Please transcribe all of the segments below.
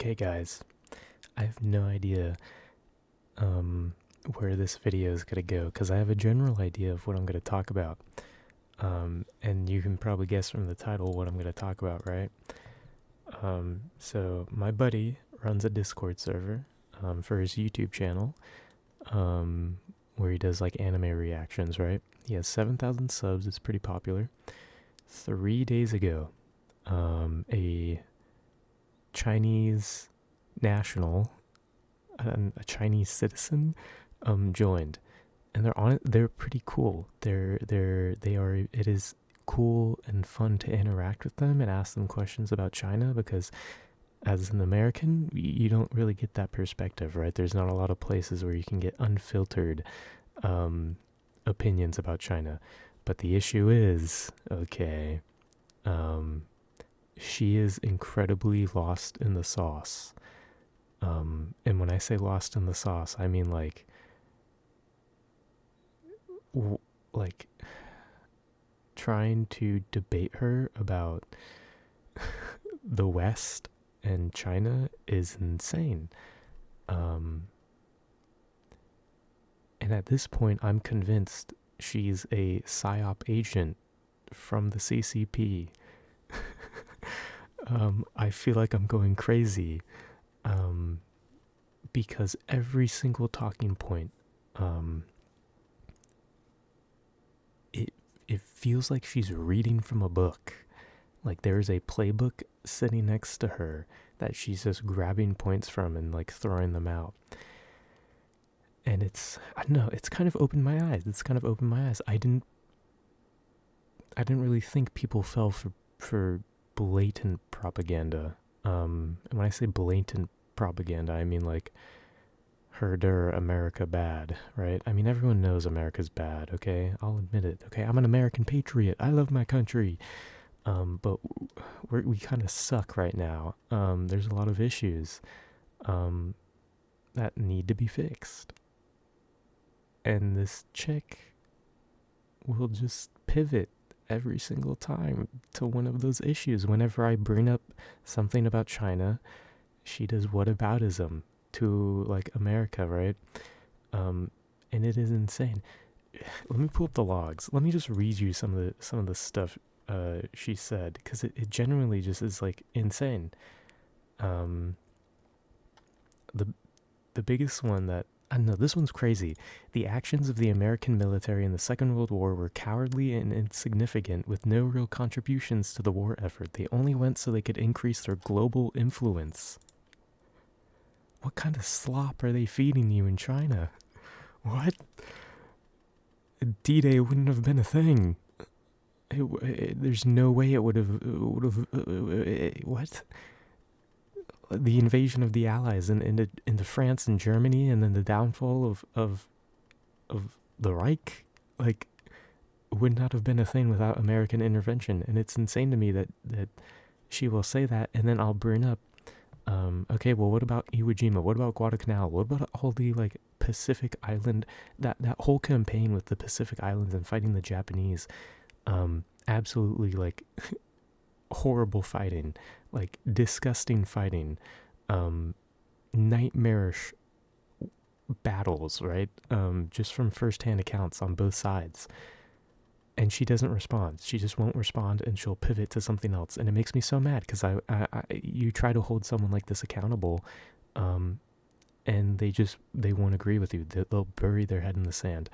Okay, guys, I have no idea where this video is gonna go because I have a general idea of what I'm gonna talk about. And you can probably guess from the title what I'm gonna talk about, right? So my buddy runs a Discord server for his YouTube channel, where he does like anime reactions, right? He has 7,000 subs. It's pretty popular. 3 days ago, a Chinese national, a Chinese citizen, joined, and they're pretty cool. It is cool and fun to interact with them and ask them questions about China because, as an American, you don't really get that perspective, right? There's not a lot of places where you can get unfiltered opinions about China. But the issue is, okay, she is incredibly lost in the sauce. And when I say lost in the sauce, I mean like trying to debate her about the West and China is insane. And at this point, I'm convinced she's a PSYOP agent from the CCP. I feel like I'm going crazy because every single talking point, it feels like she's reading from a book. Like there's a playbook sitting next to her that she's just grabbing points from and like throwing them out. And I don't know, it's kind of opened my eyes. I didn't really think people fell for blatant propaganda. And when I say blatant propaganda, I mean like herder America bad, right? I mean, everyone knows America's bad, okay? I'll admit it, okay? I'm an American patriot. I love my country. But we kind of suck right now. There's a lot of issues that need to be fixed. And this chick will just pivot every single time to one of those issues. Whenever I bring up something about China, she does whataboutism to like America, right? And it is insane. Let me pull up the logs. Let me just read you some of the stuff she said, because it genuinely just is like insane. The biggest one that I don't know, this one's crazy. The actions of the American military in the Second World War were cowardly and insignificant, with no real contributions to the war effort. They only went so they could increase their global influence. What kind of slop are they feeding you in China? What? D-Day wouldn't have been a thing. There's no way it would have. What? The invasion of the Allies into France and Germany, and then the downfall of the Reich, like, would not have been a thing without American intervention. And it's insane to me that she will say that, and then I'll bring up, okay, well, what about Iwo Jima? What about Guadalcanal? What about all the like Pacific Island, that whole campaign with the Pacific Islands and fighting the Japanese? Absolutely like horrible fighting, like disgusting fighting, nightmarish battles, right? Just from firsthand accounts on both sides. And she doesn't respond. She just won't respond, and she'll pivot to something else. And it makes me so mad because you try to hold someone like this accountable, and they won't agree with you. They'll bury their head in the sand.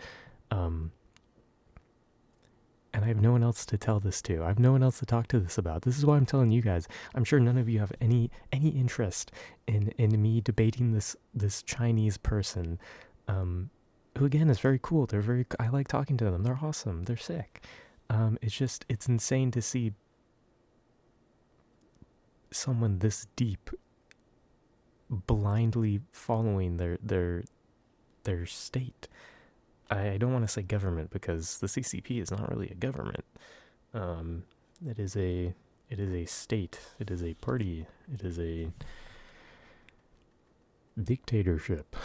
And I have no one else to tell this to. I have no one else to talk to this about. This is why I'm telling you guys. I'm sure none of you have any interest in me debating this Chinese person, who again is very cool. I like talking to them. They're awesome. They're sick. It's insane to see someone this deep blindly following their state. I don't want to say government because the CCP is not really a government. It is a state. It is a party. It is a dictatorship.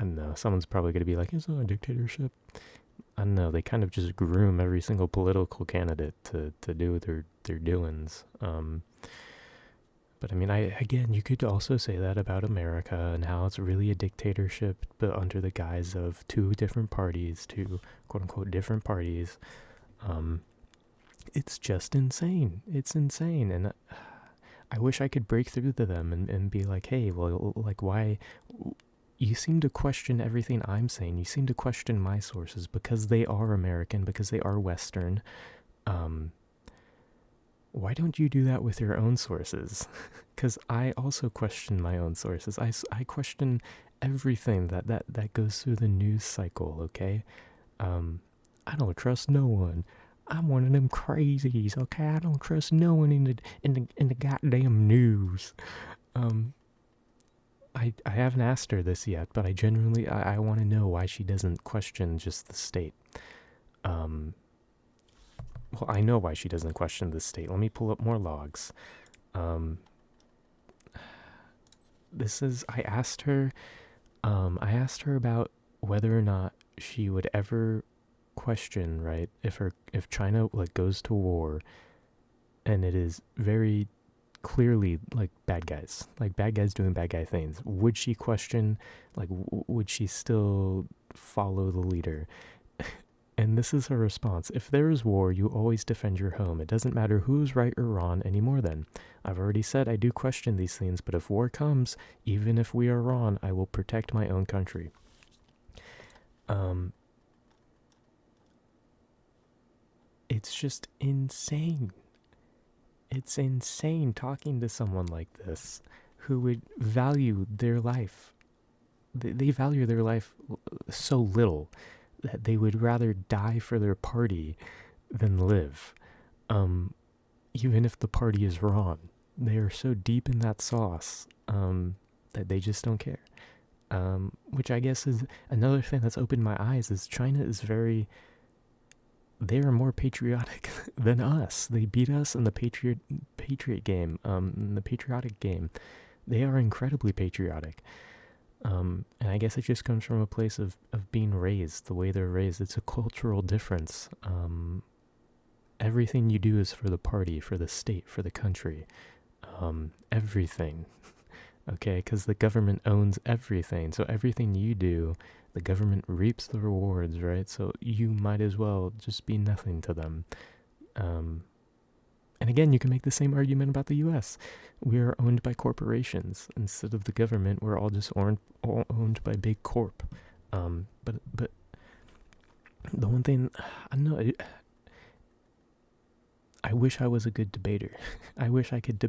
I don't know. Someone's probably going to be like, "It's not a dictatorship." I don't know. They kind of just groom every single political candidate to do their doings. But I mean, again, you could also say that about America and how it's really a dictatorship, but under the guise of two different parties, two quote unquote different parties. Um, it's just insane. It's insane, and I wish I could break through to them and be like, hey, well, like, why? You seem to question everything I'm saying. You seem to question my sources because they are American, because they are Western. Um, why don't you do that with your own sources? Because I also question my own sources. I question everything that goes through the news cycle, okay? I don't trust no one. I'm one of them crazies, okay? I don't trust no one in the goddamn news. Um, I haven't asked her this yet, but I genuinely I want to know why she doesn't question just the state. Um, well, I know why she doesn't question the state. Let me pull up more logs. Um, this is I asked her about whether or not she would ever question, right, if China like goes to war and it is very clearly like bad guys doing bad guy things, would she question, like would she still follow the leader? And this is her response: if there is war, you always defend your home. It doesn't matter who's right or wrong anymore then. I've already said I do question these things, but if war comes, even if we are wrong, I will protect my own country. Um, it's just insane. It's insane talking to someone like this who would value their life. They value their life so little that they would rather die for their party than live. Um, Even if the party is wrong, they are so deep in that sauce that they just don't care. Which I guess is another thing that's opened my eyes is China is very, they are more patriotic than us. They beat us in the patriot game, in the patriotic game. They are incredibly patriotic. And I guess it just comes from a place of being raised, the way they're raised. It's a cultural difference. Everything you do is for the party, for the state, for the country. Everything. Okay, because the government owns everything. So everything you do, the government reaps the rewards, right? So you might as well just be nothing to them. And again, you can make the same argument about the US. We are owned by corporations. Instead of the government, we're all just all owned by big corp. But the one thing, I don't know, I wish I was a good debater. I wish I could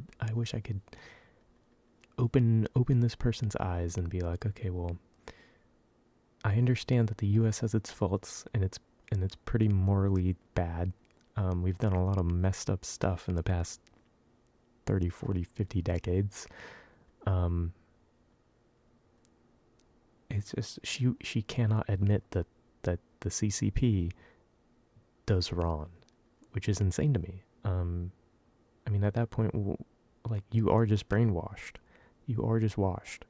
open this person's eyes and be like, okay, well, I understand that the US has its faults and it's pretty morally bad. We've done a lot of messed up stuff in the past 30, 40, 50 decades. It's just she cannot admit that the CCP does wrong, which is insane to me. I mean, at that point, like, you are just brainwashed. You are just washed.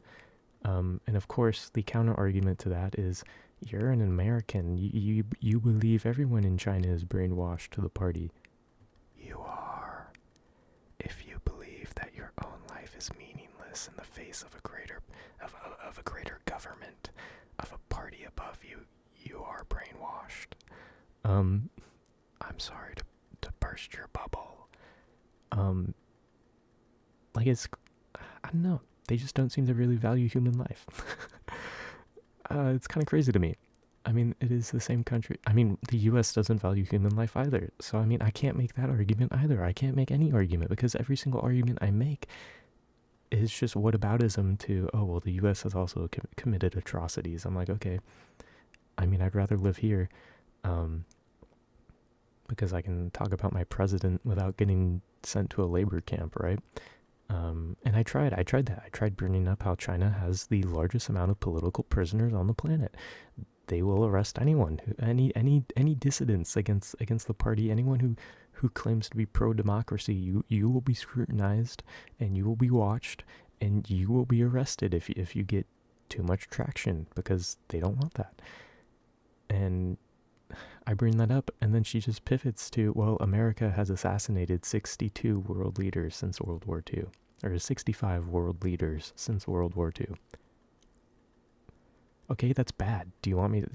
And of course, the counter argument to that is, you're an American. You believe everyone in China is brainwashed to the party. You are. If you believe that your own life is meaningless in the face of a greater government, of a party above you, you are brainwashed. I'm sorry to burst your bubble. Like, it's, I don't know. They just don't seem to really value human life. It's kind of crazy to me. I mean, it is the same country. I mean, the US doesn't value human life either. So, I mean, I can't make that argument either. I can't make any argument because every single argument I make is just whataboutism to, oh, well, the US has also committed atrocities. I'm like, okay, I mean, I'd rather live here because I can talk about my president without getting sent to a labor camp, right? And I tried that. I tried bringing up how China has the largest amount of political prisoners on the planet. They will arrest anyone, any dissidents against the party, anyone who claims to be pro-democracy. You will be scrutinized, and you will be watched, and you will be arrested if you get too much traction, because they don't want that. And I bring that up, and then she just pivots to, well, America has assassinated 62 world leaders since World War II. or 65 world leaders since World War II. Okay, that's bad. Do you want me to?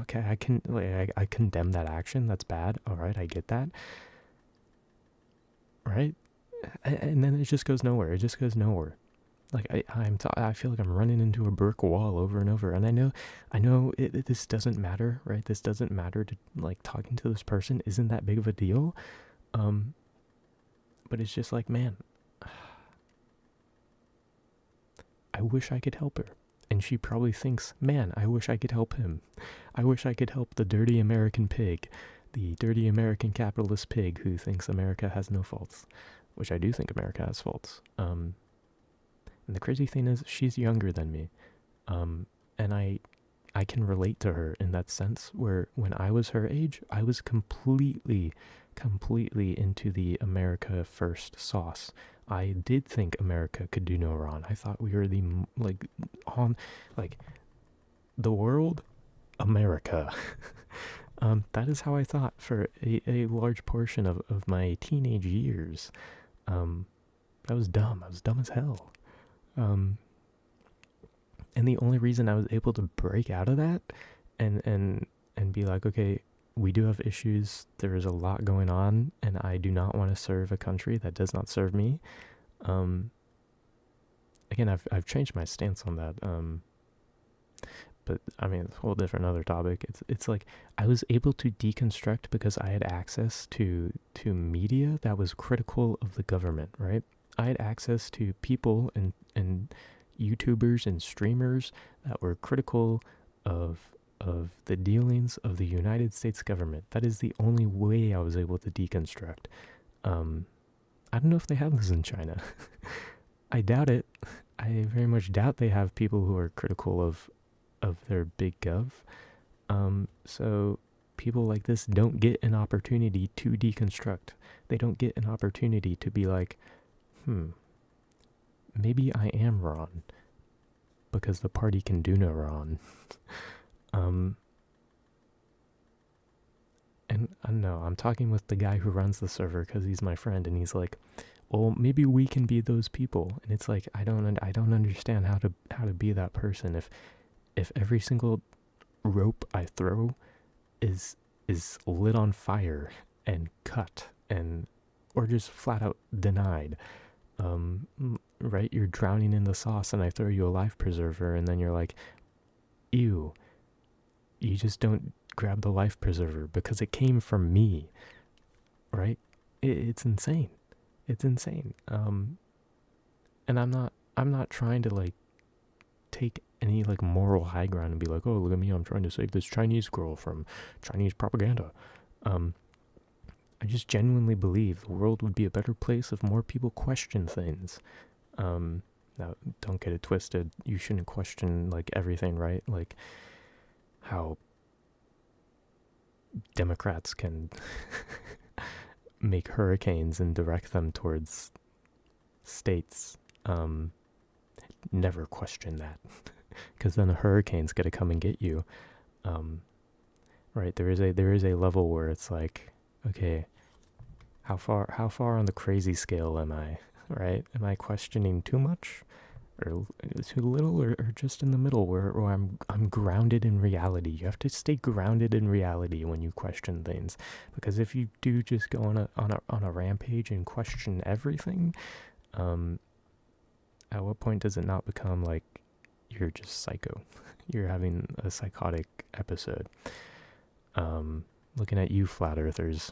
Okay, I can. Like, I condemn that action. That's bad. All right, I get that. Right, and then it just goes nowhere. It just goes nowhere. Like I feel like I'm running into a brick wall over and over. And I know this doesn't matter, right? This doesn't matter to like talking to this person isn't that big of a deal. But it's just like, man, I wish I could help her. And she probably thinks, man, I wish I could help him. I wish I could help the dirty American pig, the dirty American capitalist pig who thinks America has no faults, which I do think America has faults. And the crazy thing is, she's younger than me. And I can relate to her in that sense where when I was her age, I was completely into the America first sauce. I did think America could do no wrong. I thought we were the the world, America. That is how I thought for a large portion of my teenage years. I was dumb. I was dumb as hell. And the only reason I was able to break out of that and be like, okay, we do have issues. There is a lot going on, and I do not want to serve a country that does not serve me. Again, I've changed my stance on that. But I mean, it's a whole different other topic. It's like I was able to deconstruct because I had access to media that was critical of the government, right? I had access to people and YouTubers and streamers that were critical of the dealings of the United States government. That is the only way I was able to deconstruct. I don't know if they have this in China. I doubt it. I very much doubt they have people who are critical of their big gov. So people like this don't get an opportunity to deconstruct. They don't get an opportunity to be like, maybe I am wrong because the party can do no wrong. And I don't know, I'm talking with the guy who runs the server because he's my friend, and he's like, well, maybe we can be those people. And it's like, I don't understand how to be that person if every single rope I throw is lit on fire and cut or just flat out denied. Right? You're drowning in the sauce and I throw you a life preserver and then you're like, ew, you just don't grab the life preserver because it came from me, right? It's insane. It's insane. And I'm not trying to like take any like moral high ground and be like, oh, look at me, I'm trying to save this Chinese girl from Chinese propaganda. I just genuinely believe the world would be a better place if more people question things. Now, don't get it twisted. You shouldn't question like everything, right? Like how Democrats can make hurricanes and direct them towards states. Never question that, because then a hurricane's gonna come and get you. Right? There is a level where it's like, okay, how far on the crazy scale am I? Right? Am I questioning too much, or too little, or just in the middle where I'm grounded in reality? You have to stay grounded in reality when you question things, because if you do just go on a rampage and question everything, at what point does it not become like you're just psycho? You're having a psychotic episode. Looking at you, flat earthers.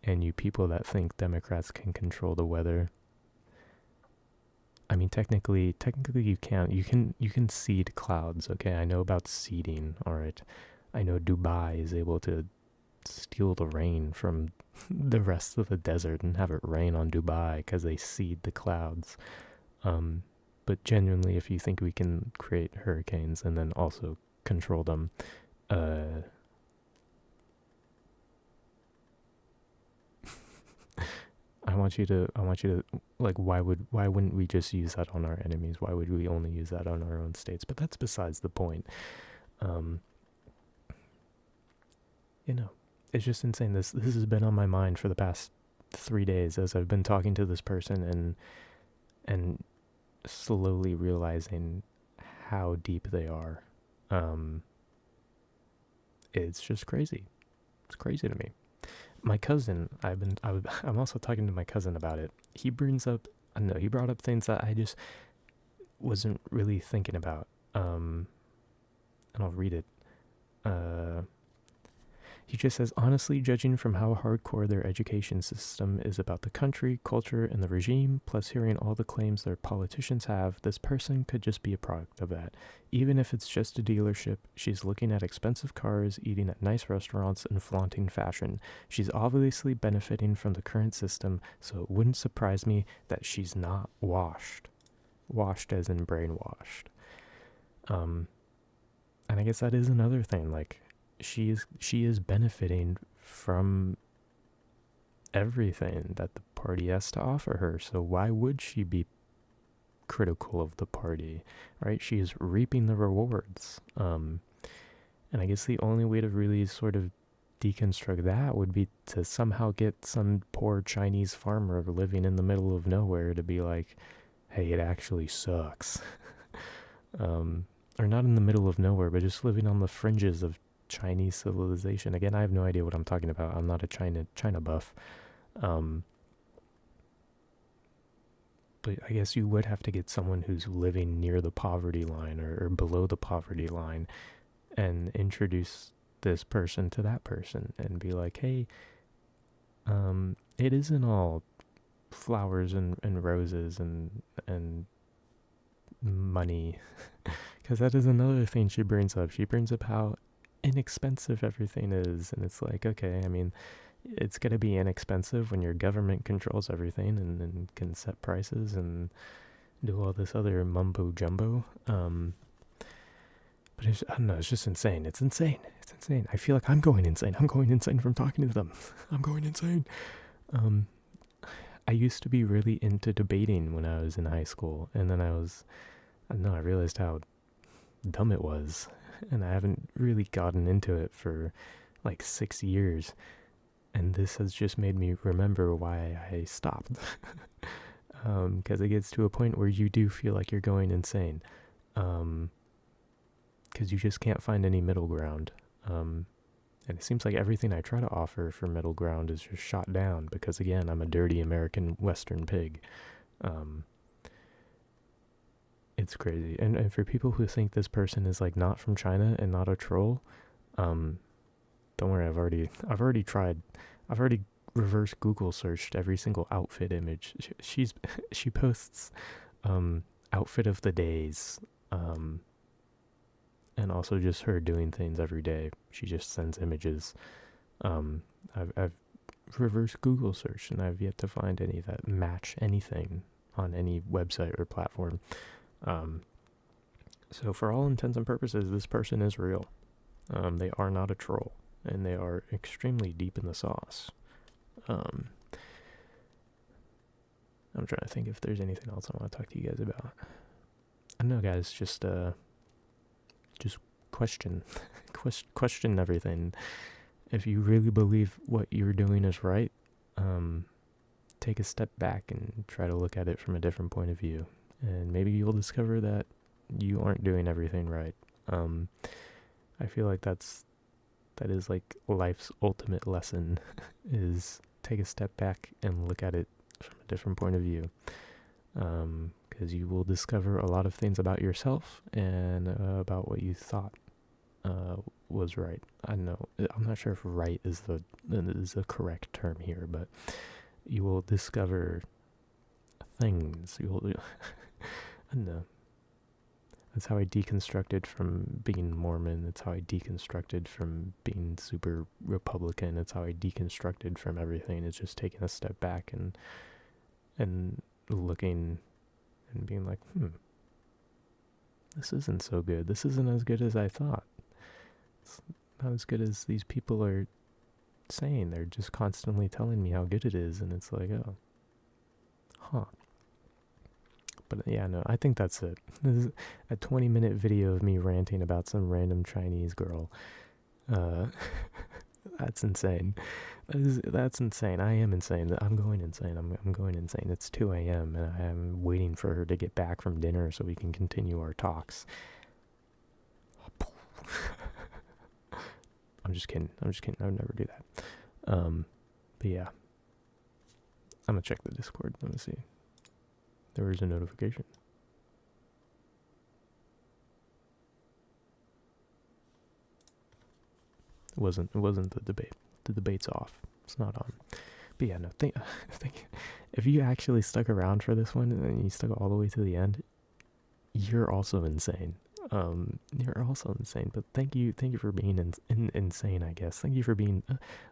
And you people that think Democrats can control the weather. I mean, technically you can't. You can seed clouds, okay? I know about seeding, alright? I know Dubai is able to steal the rain from the rest of the desert and have it rain on Dubai because they seed the clouds. But genuinely, if you think we can create hurricanes and then also control them, I want you to like, why wouldn't we just use that on our enemies? Why would we only use that on our own states? But that's besides the point. You know, it's just insane. This has been on my mind for the past 3 days as I've been talking to this person and slowly realizing how deep they are. It's just crazy. It's crazy to me. My cousin, I'm also talking to my cousin about it. He brings up, I don't know, he brought up things that I just wasn't really thinking about. And I'll read it. He just says, honestly, judging from how hardcore their education system is about the country, culture, and the regime, plus hearing all the claims their politicians have, this person could just be a product of that. Even if it's just a dealership, she's looking at expensive cars, eating at nice restaurants, and flaunting fashion. She's obviously benefiting from the current system, so it wouldn't surprise me that she's not washed. Washed as in brainwashed. And I guess that is another thing, like, she is benefiting from everything that the party has to offer her. So why would she be critical of the party, right? She is reaping the rewards. And I guess the only way to really sort of deconstruct that would be to somehow get some poor Chinese farmer living in the middle of nowhere to be like, hey, it actually sucks. Or not in the middle of nowhere, but just living on the fringes of Chinese civilization. Again, I have no idea what I'm talking about. I'm not a China buff. But I guess you would have to get someone who's living near the poverty line or below the poverty line and introduce this person to that person and be like, hey, it isn't all flowers and roses and money. Because that is another thing she brings up. She brings up how inexpensive everything is, and it's like, okay, I mean, it's going to be inexpensive when your government controls everything and can set prices and do all this other mumbo jumbo. But I don't know, it's just insane. It's insane. I feel like I'm going insane from talking to them. I'm going insane. I used to be really into debating when I was in high school, and then I realized how dumb it was, and I haven't really gotten into it for like 6 years, and this has just made me remember why I stopped. Because it gets to a point where you do feel like you're going insane, because you just can't find any middle ground, and it seems like everything I try to offer for middle ground is just shot down, because again, I'm a dirty American Western pig. It's crazy. And for people who think this person is like not from China and not a troll, don't worry, I've already tried. I've already reverse Google searched every single outfit image. She posts outfit of the days, and also just her doing things every day. She just sends images. I've reverse Google searched and I've yet to find any that match anything on any website or platform. So for all intents and purposes, this person is real. They are not a troll, and they are extremely deep in the sauce. I'm trying to think if there's anything else I want to talk to you guys about. I don't know, guys, just question everything. If you really believe what you're doing is right, take a step back and try to look at it from a different point of view. And maybe you'll discover that you aren't doing everything right. I feel like that is like life's ultimate lesson, is take a step back and look at it from a different point of view. Because you will discover a lot of things about yourself and about what you thought was right. I don't know. I'm not sure if right is the correct term here, but you will discover things. I don't know. That's how I deconstructed from being Mormon. That's how I deconstructed from being super Republican. That's how I deconstructed from everything. It's just taking a step back and looking and being like, this isn't so good. This isn't as good as I thought. It's not as good as these people are saying. They're just constantly telling me how good it is, and it's like, oh, huh. But yeah, no, I think that's it. This is a 20-minute video of me ranting about some random Chinese girl. That's insane. That's insane. I am insane. I'm going insane. I'm going insane. It's 2 a.m. and I am waiting for her to get back from dinner so we can continue our talks. I'm just kidding. I would never do that. But yeah. I'm gonna check the Discord. Let me see. There is a notification. It wasn't the debate. The debate's off. It's not on. But yeah, no. Think if you actually stuck around for this one and you stuck all the way to the end, you're also insane. You're also insane. But thank you for being insane. I guess. Thank you for being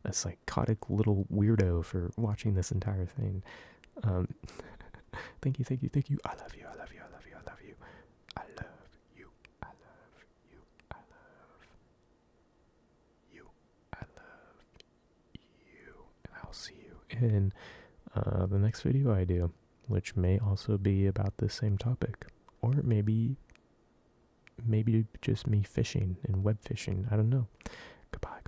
a psychotic little weirdo for watching this entire thing. Thank you. I love you. I love you. I love you. I love you. I love you. I love you. I love you. I love you. And I'll see you in the next video I do, which may also be about the same topic, or maybe just me fishing and web fishing. I don't know. Goodbye.